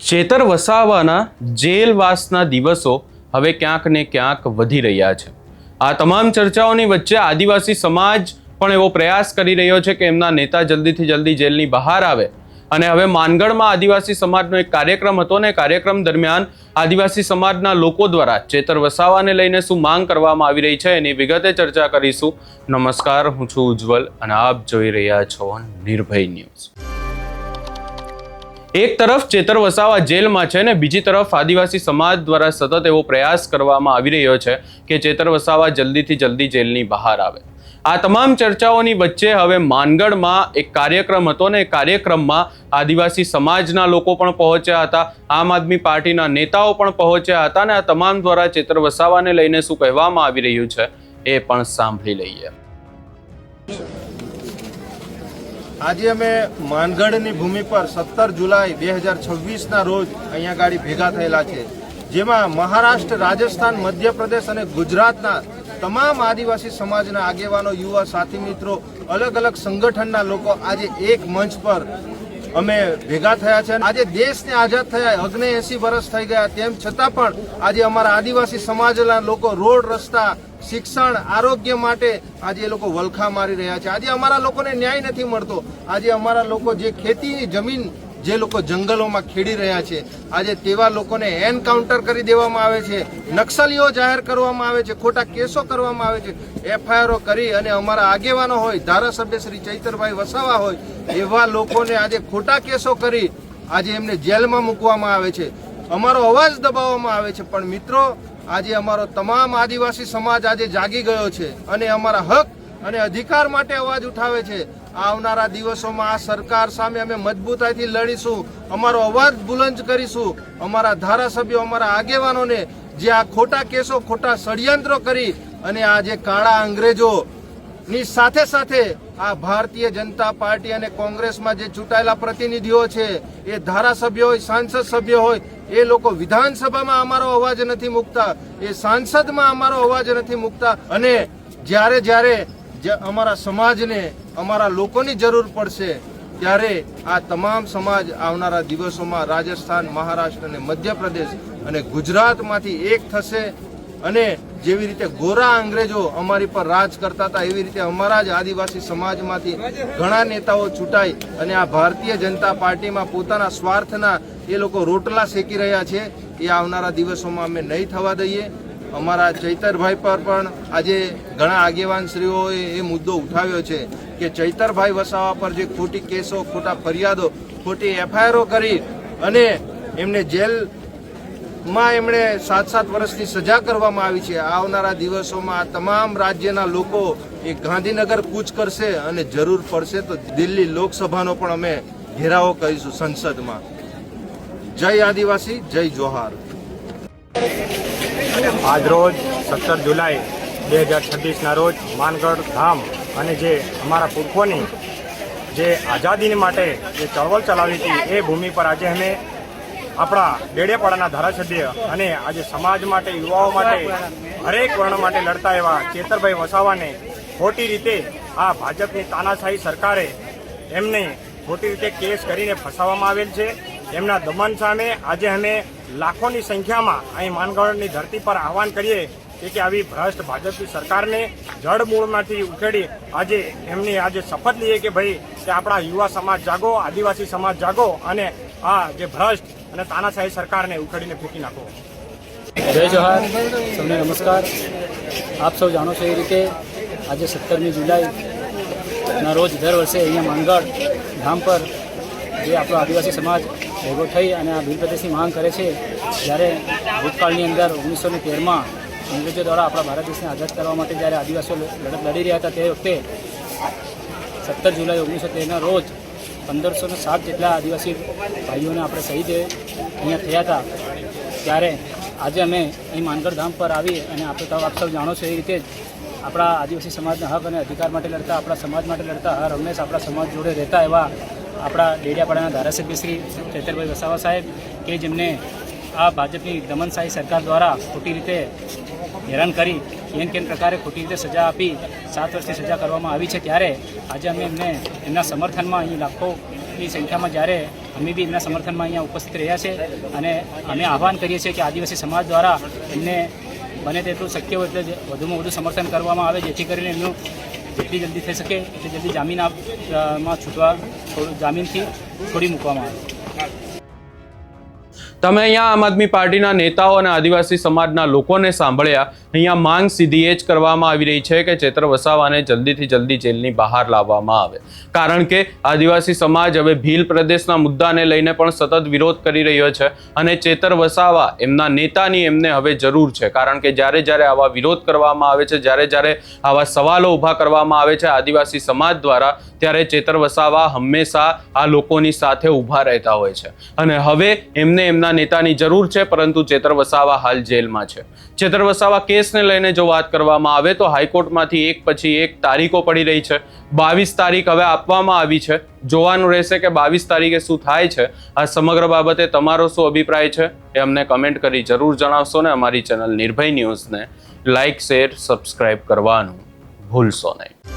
ચેતર વસાવાના જેલવાસના દિવસો હવે ક્યાંક ને ક્યાંક વધી રહ્યા છે। આ તમામ ચર્ચાઓની વચ્ચે આદિવાસી સમાજ પણ એવો પ્રયાસ કરી રહ્યો છે કે એમના નેતા જલ્દીથી જલ્દી જેલની બહાર આવે। અને હવે માનગઢમાં આદિવાસી સમાજનો એક કાર્યક્રમ હતો ને કાર્યક્રમ દરમિયાન આદિવાસી સમાજના લોકો દ્વારા ચેતર વસાવાને લઈને શું માંગ કરવામાં આવી રહી છે એની વિગતે ચર્ચા કરીશું। નમસ્કાર, હું છું ઉજ્જવલ અને આપ જોઈ રહ્યા છો નિર્ભય ન્યૂઝ। એક તરફ ચેતર વસાવા જેલમાં છે ને બીજી તરફ આદિવાસી સમાજ દ્વારા સતત એવો પ્રયાસ કરવામાં આવી રહ્યો છે કે ચેતર વસાવા જલ્દીથી જલ્દી જેલની બહાર આવે। આ તમામ ચર્ચાઓની વચ્ચે હવે માનગઢમાં એક કાર્યક્રમ હતો ને કાર્યક્રમમાં આદિવાસી સમાજના લોકો પણ પહોંચ્યા હતા, આમ આદમી પાર્ટીના નેતાઓ પણ પહોંચ્યા હતા ને આ તમામ દ્વારા ચેતર વસાવાને લઈને શું કહેવામાં આવી રહ્યું છે એ પણ સાંભળી લઈએ। આજે અમે માનગઢની ભૂમિ પર 17 જુલાઈ 2026ના રોજ અહીંયા ગાડી ભેગા થયેલા છે, જેમાં મહારાષ્ટ્ર, રાજસ્થાન, મધ્યપ્રદેશ અને ગુજરાતના તમામ આદિવાસી સમાજના આગેવાનો, યુવા સાથી મિત્રો, અલગ અલગ સંગઠનના લોકો આજે એક મંચ પર અમે ભેગા થયા છે। આજે દેશને આઝાદ થયા 79 વર્ષ થઈ ગયા, તેમ છતાં પણ આજે અમારા આદિવાસી સમાજના લોકો રોડ, રસ્તા, શિક્ષણ, આરોગ્ય માટે આજે એ લોકો વલખા મારી રહ્યા છે। આજે અમારા લોકોને ન્યાય નથી મળતો। આજે અમારા લોકો જે ખેતીની જમીન જે લોકો જંગલોમાં ખેડી રહ્યા છે, આજે તેવા લોકોને એનકાઉન્ટર કરી દેવામાં આવે છે, નક્સલીઓ જાહેર કરવામાં આવે છે, ખોટા કેસો કરવામાં આવે છે, એફઆઈઆરો કરી અને અમારા આગેવાનો હોય, ધારાસભ્ય શ્રી ચૈતરભાઈ વસાવા હોય, એવા લોકોને આજે ખોટા કેસો કરી આજે એમને જેલમાં મૂકવામાં આવે છે, અમારો અવાજ દબાવવામાં આવે છે। પણ મિત્રો, આજે અમારો તમામ આદિવાસી સમાજ આજે જાગી ગયો છે અને અમારા હક અને અધિકાર માટે અવાજ ઉઠાવે છે। આવનારા દિવસોમાં આ સરકાર સામે અમે મજબૂતાઈથી લડીશું, અમારો અવાજ બુલંદ કરીશું। અમારા ધારાસભ્યો, અમારા આગેવાનોને જે આ ખોટા કેસો, ખોટા ષડયંત્રો કરી અને આ જે કાળા અંગ્રેજોની સાથે સાથે આ ભારતીય જનતા પાર્ટી અને કોંગ્રેસમાં જે ચૂંટાયેલા પ્રતિનિધિઓ છે, એ ધારાસભ્યો હોય, સાંસદ સભ્યો હોય, એ લોકો વિધાનસભામાં અમારો અવાજ નથી મૂકતા, એ સાંસદમાં અમારો અવાજ નથી મૂકતા। અને જ્યારે જ્યારે અમારા સમાજને, અમારા લોકોની જરૂર પડશે ત્યારે આ તમામ સમાજ આવનારા દિવસોમાં રાજસ્થાન, મહારાષ્ટ્ર અને મધ્યપ્રદેશ અને ગુજરાતમાંથી એક થશે। અને જેવી રીતે ગોરા અંગ્રેજો અમારી પર રાજ કરતા હતા, એવી રીતે અમારા જ આદિવાસી સમાજમાંથી ઘણા નેતાઓ ચૂંટાઈ અને આ ભારતીય જનતા પાર્ટીમાં પોતાના સ્વાર્થના એ લોકો રોટલા શેકી રહ્યા છે, એ આવનારા દિવસોમાં અમે નહીં થવા દઈએ। અમારા ચૈતરભાઈ પર પણ આજે ઘણા આગેવાનશ્રીઓએ એ મુદ્દો ઉઠાવ્યો છે કે ચૈતરભાઈ વસાવા પર જે ખોટી કેસો, ખોટા ફરિયાદો, ખોટી એફઆઈઆરો કરી અને એમને જેલમાં એમણે 7 વર્ષની સજા કરવામાં આવી છે। આવનારા દિવસોમાં આ તમામ રાજ્યના લોકો એ ગાંધીનગર કૂચ કરશે અને જરૂર પડશે તો દિલ્હી લોકસભાનો પણ અમે ઘેરાવો કરીશું સંસદમાં। જય આદિવાસી, જય જોહાર। આજ રોજ 17 જુલાઈ 2026ના રોજ માનગઢ ધામ અને જે અમારા પુરખોની જે આઝાદી માટે જે ચળવળ ચલાવી હતી એ ભૂમિ પર આજે અમે આપણા ડેડિયાપાડાના ધારાસભ્ય અને આજે સમાજ માટે, યુવાઓ માટે, હરેક વર્ણ માટે લડતા એવા ચેતરભાઈ વસાવાને ખોટી રીતે આ ભાજપની તાનાશાહી સરકારે એમને ખોટી રીતે કેસ કરીને ફસાવવામાં આવેલ છે। એમના દમન સામે આજે અમે લાખોની સંખ્યામાં અહીં માનગઢની ધરતી પર આહવાન કરીએ કે આવી ભ્રષ્ટ ભાજપની સરકારને જડમૂળમાંથી ઉખેડી આજે એમની આજે શપથ લઈએ કે ભાઈ કે આપણા યુવા સમાજ જાગો, આદિવાસી સમાજ જાગો અને આ જે ભ્રષ્ટ અને તાનાશાહી સરકારને ઉખેડીને ફેંકી નાખો। જય જોહાર, સૌને નમસ્કાર। આપ સૌ જાણો છો એ રીતે આજે 17મી જુલાઈના રોજ દર વર્ષે અહીંયા માનગઢ ધામ પર જે આપણો આદિવાસી સમાજ ભેગો થઈ અને આ ભીલ પ્રદેશની માંગ કરે છે, જ્યારે ભૂતકાળની અંદર 1913માં અંગ્રેજો દ્વારા આપણા ભારત દેશને આઝાદ કરવા માટે જ્યારે આદિવાસીઓ લડત લડી રહ્યા હતા, તે વખતે 17 જુલાઈ 1913ના રોજ 1507 જેટલા આદિવાસી ભાઈઓને આપણે શહીદ અહીંયા થયા હતા। ત્યારે આજે અમે અહીં માનગઢ ધામ પર આવી અને આપણે આપ સૌ જાણો છો એ રીતે જ આપણા આદિવાસી સમાજના હક અને અધિકાર માટે લડતા, આપણા સમાજ માટે લડતા, હર હંમેશ આપણા સમાજ જોડે રહેતા એવા આપણા ડેડિયાપાડાના ધારાસભ્ય શ્રી ચૈતરભાઈ વસાવા સાહેબ કે જેમને આ ભાજપની દમનશાહી સરકાર દ્વારા ખોટી રીતે હેરાન કરી કેમ પ્રકારે ખોટી રીતે સજા આપી 7 વર્ષની સજા કરવામાં આવી છે, ત્યારે આજે અમે એમના સમર્થનમાં અહીં લાખોની સંખ્યામાં જ્યારે અમે બી એમના સમર્થનમાં અહીંયા ઉપસ્થિત રહ્યા છે અને અમે આહવાન કરીએ છીએ કે આદિવાસી સમાજ દ્વારા એમને બને તેટલું શક્ય હોય એટલે વધુમાં વધુ સમર્થન કરવામાં આવે, જેથી કરીને એમનું જેટલી જલ્દી થઈ શકે એટલી જલ્દી જામીનમાં છૂટવા જામીનથી છોડી મૂકવામાં આવે. તમે અહીંયા આમ આદમી પાર્ટીના નેતાઓ અને આદિવાસી સમાજના લોકોને સાંભળ્યા. અહીંયા માંગ સીધી એ જ કરવામાં આવી રહી છે કે ચેતર વસાવાને જલ્દીથી જલ્દી જેલની બહાર લાવવામાં આવે, કારણ કે આદિવાસી સમાજ હવે ભીલ પ્રદેશના મુદ્દાને લઈને પણ સતત વિરોધ કરી રહ્યો છે અને ચેતર વસાવા એમના નેતાની એમને હવે જરૂર છે, કારણ કે જ્યારે જ્યારે આવા વિરોધ કરવામાં આવે છે, જ્યારે જ્યારે આવા સવાલો ઊભા કરવામાં આવે છે આદિવાસી સમાજ દ્વારા, ત્યારે ચેતર વસાવા હંમેશા આ લોકોની સાથે ઊભા રહેતા હોય છે અને હવે એમને એમના નેતાની જરૂર છે, પરંતુ ચેતર વસાવા હાલ જેલમાં છે. ચેતર વસાવા કેસને લઈને જો વાત કરવામાં આવે તો હાઈકોર્ટમાંથી એક પછી એક તારીખો પડી રહી છે. 22 તારીખ હવે આપવામાં આવી છે. જોવાનું રહેશે કે 22 તારીખે શું થાય છે. આ સમગ્ર બાબતે તમારો શું અભિપ્રાય છે એ અમને કમેન્ટ કરી જરૂર જણાવશો ને અમારી ચેનલ નિર્ભય ન્યૂઝને લાઇક, શેર, સબસ્ક્રાઇબ કરવાનું ભૂલશો નહીં.